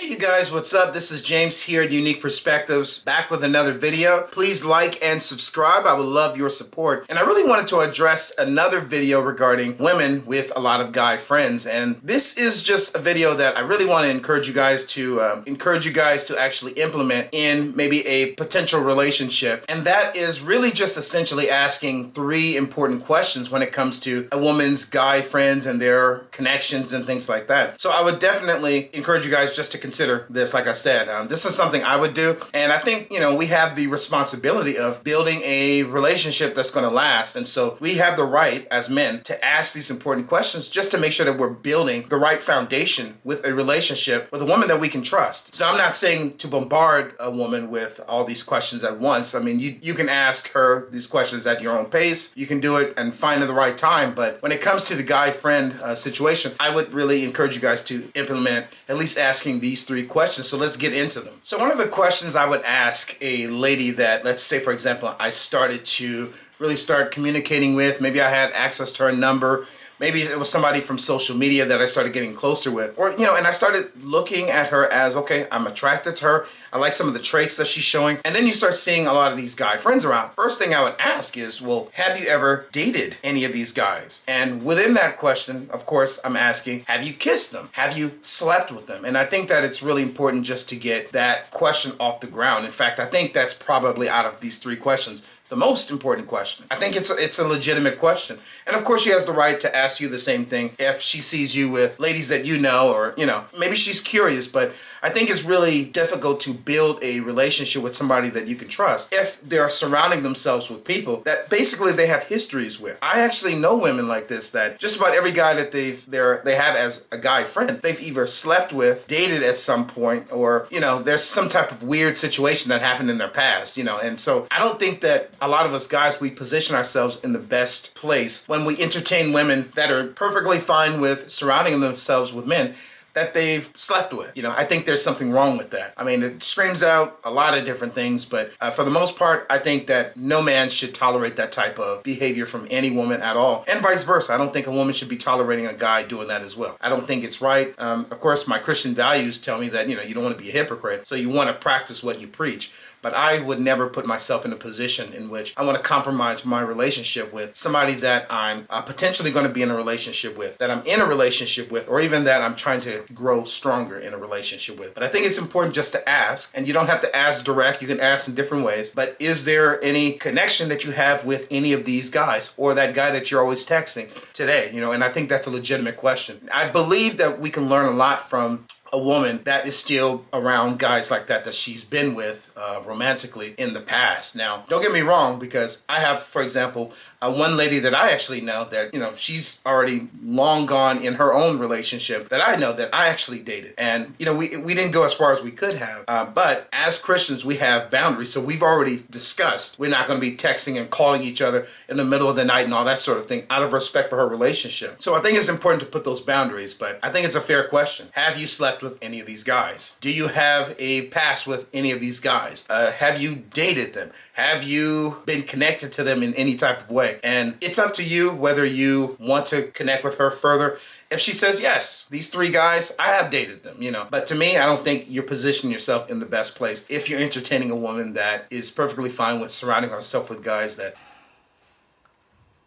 Hey you guys, what's up? This is James here at Unique Perspectives, back with another video. Please like and subscribe. I would love your support. And I really wanted to address another video regarding women with a lot of guy friends. And this is just a video that I really want to encourage you guys to actually implement in maybe a potential relationship. And that is really just essentially asking three important questions when it comes to a woman's guy friends and their connections and things like that. So I would definitely encourage you guys just to consider this. Like I said, this is something I would do, and I think we have the responsibility of building a relationship that's going to last, and so we have the right as men to ask these important questions just to make sure that we're building the right foundation with a relationship with a woman that we can trust. So I'm not saying to bombard a woman with all these questions at once. I mean, you can ask her these questions at your own pace. You can do it and find the right time, but when it comes to the guy friend situation, I would really encourage you guys to implement at least asking these three questions. So let's get into them. So one of the questions I would ask a lady that, let's say for example, I started to really start communicating with, maybe I had access to her number, maybe it was somebody from social media that I started getting closer with, or and I started looking at her as, okay, I'm attracted to her, I like some of the traits that she's showing, and then you start seeing a lot of these guy friends around. First thing I would ask is, well, have you ever dated any of these guys? And within that question, of course, I'm asking, have you kissed them? Have you slept with them? And I think that it's really important just to get that question off the ground. In fact, I think that's probably, out of these three questions, the most important question. I think it's a legitimate question. And of course she has the right to ask you the same thing if she sees you with ladies that or maybe she's curious, but I think it's really difficult to build a relationship with somebody that you can trust if they're surrounding themselves with people that basically they have histories with. I actually know women like this, that just about every guy that they have as a guy friend, they've either slept with, dated at some point, or there's some type of weird situation that happened in their past, and so I don't think that a lot of us guys, we position ourselves in the best place when we entertain women that are perfectly fine with surrounding themselves with men that they've slept with. I think there's something wrong with that. I mean, it screams out a lot of different things, but for the most part, I think that no man should tolerate that type of behavior from any woman at all. And vice versa. I don't think a woman should be tolerating a guy doing that as well. I don't think it's right. Of course, my Christian values tell me that, you don't want to be a hypocrite, so you want to practice what you preach. But I would never put myself in a position in which I want to compromise my relationship with somebody that I'm potentially going to be in a relationship with, that I'm in a relationship with, or even that I'm trying to grow stronger in a relationship with. But I think it's important just to ask, and you don't have to ask direct, you can ask in different ways, but is there any connection that you have with any of these guys, or that guy that you're always texting today? And I think that's a legitimate question. I believe that we can learn a lot from a woman that is still around guys like that she's been with romantically in the past. Now, don't get me wrong, because I have, for example, one lady that I actually know that, she's already long gone in her own relationship that I know that I actually dated. And, we didn't go as far as we could have. But as Christians, we have boundaries. So we've already discussed we're not going to be texting and calling each other in the middle of the night and all that sort of thing out of respect for her relationship. So I think it's important to put those boundaries, but I think it's a fair question. Have you slept with any of these guys? Do you have a past with any of these guys? Have you dated them? Have you been connected to them in any type of way? And it's up to you whether you want to connect with her further. If she says, yes, these three guys, I have dated them, But to me, I don't think you're positioning yourself in the best place if you're entertaining a woman that is perfectly fine with surrounding herself with guys that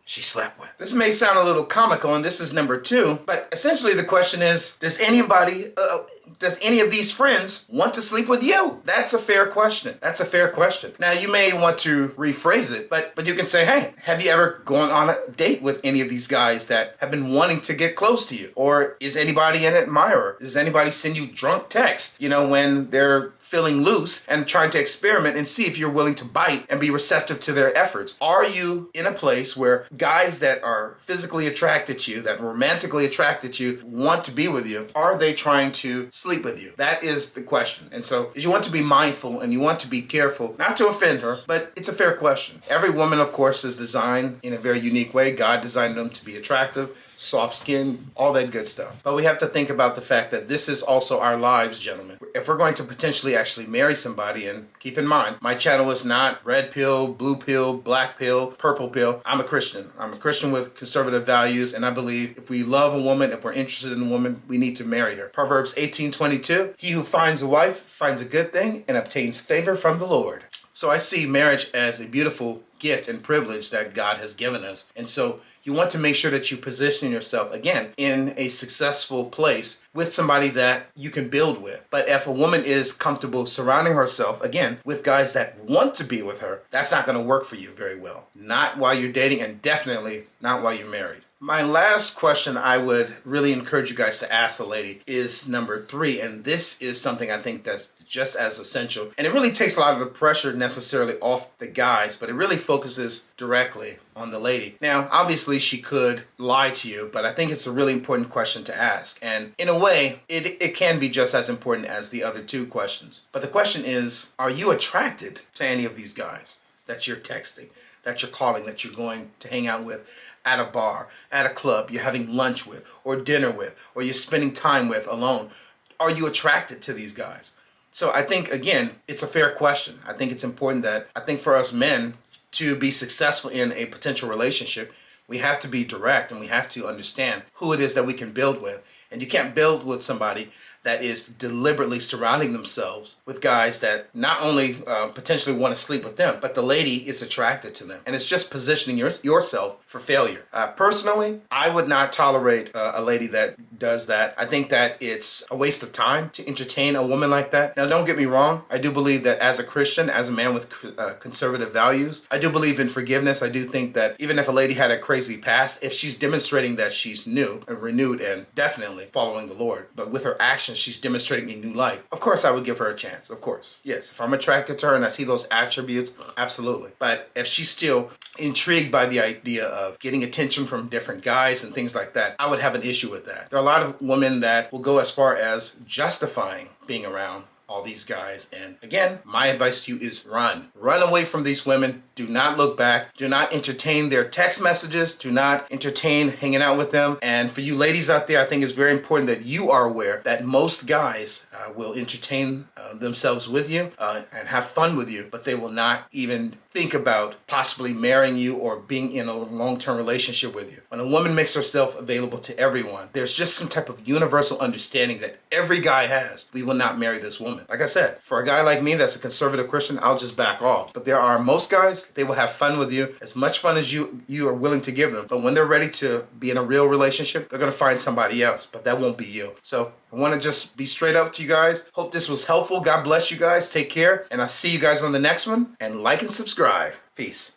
she slept with. This may sound a little comical, and this is number 2, but essentially the question is, does any of these friends want to sleep with you? That's a fair question. That's a fair question. Now, you may want to rephrase it, but you can say, hey, have you ever gone on a date with any of these guys that have been wanting to get close to you? Or is anybody an admirer? Does anybody send you drunk texts, when they're feeling loose and trying to experiment and see if you're willing to bite and be receptive to their efforts? Are you in a place where guys that are physically attracted to you, that romantically attracted to you, want to be with you? Are they trying to sleep with you? That is the question. And so you want to be mindful and you want to be careful, not to offend her, but it's a fair question. Every woman, of course, is designed in a very unique way. God designed them to be attractive, soft skin, all that good stuff. But we have to think about the fact that this is also our lives, gentlemen. if we're going to potentially actually marry somebody, and keep in mind, my channel is not red pill, blue pill, black pill, purple pill. I'm a Christian. I'm a Christian with conservative values, and I believe if we love a woman, if we're interested in a woman, we need to marry her. Proverbs 18:22, he who finds a wife finds a good thing and obtains favor from the Lord. So I see marriage as a beautiful gift and privilege that God has given us. And so you want to make sure that you position yourself, again, in a successful place with somebody that you can build with. But if a woman is comfortable surrounding herself, again, with guys that want to be with her, that's not going to work for you very well. Not while you're dating, and definitely not while you're married. My last question I would really encourage you guys to ask the lady is number 3. And this is something I think that's just as essential. And it really takes a lot of the pressure necessarily off the guys, but it really focuses directly on the lady. Now, obviously she could lie to you, but I think it's a really important question to ask. And in a way, it can be just as important as the other 2 questions. But the question is, are you attracted to any of these guys that you're texting, that you're calling, that you're going to hang out with at a bar, at a club, you're having lunch with, or dinner with, or you're spending time with alone? Are you attracted to these guys? So I think, again, it's a fair question. I think it's important that, I think for us men to be successful in a potential relationship, we have to be direct and we have to understand who it is that we can build with. And you can't build with somebody that is deliberately surrounding themselves with guys that not only potentially want to sleep with them, but the lady is attracted to them. And it's just positioning yourself for failure. Personally, I would not tolerate a lady that does that. I think that it's a waste of time to entertain a woman like that. Now, don't get me wrong. I do believe that as a Christian, as a man with conservative values, I do believe in forgiveness. I do think that even if a lady had a crazy past, if she's demonstrating that she's new and renewed and definitely following the Lord, but with her actions, she's demonstrating a new life, of course I would give her a chance. Of course. Yes, if I'm attracted to her and I see those attributes, absolutely. But if she's still intrigued by the idea of getting attention from different guys and things like that, I would have an issue with that. There are a lot of women that will go as far as justifying being around all these guys. And again, my advice to you is run. Run away from these women. Do not look back. Do not entertain their text messages. Do not entertain hanging out with them. And for you ladies out there, I think it's very important that you are aware that most guys will entertain themselves with you and have fun with you, but they will not even think about possibly marrying you or being in a long-term relationship with you. When a woman makes herself available to everyone, there's just some type of universal understanding that every guy has. We will not marry this woman. Like I said, for a guy like me that's a conservative Christian, I'll just back off. But there are most guys, they will have fun with you, as much fun as you are willing to give them. But when they're ready to be in a real relationship, they're going to find somebody else, but that won't be you. So I want to just be straight up to you guys. Hope this was helpful. God bless you guys. Take care. And I'll see you guys on the next one. And like and subscribe. Peace.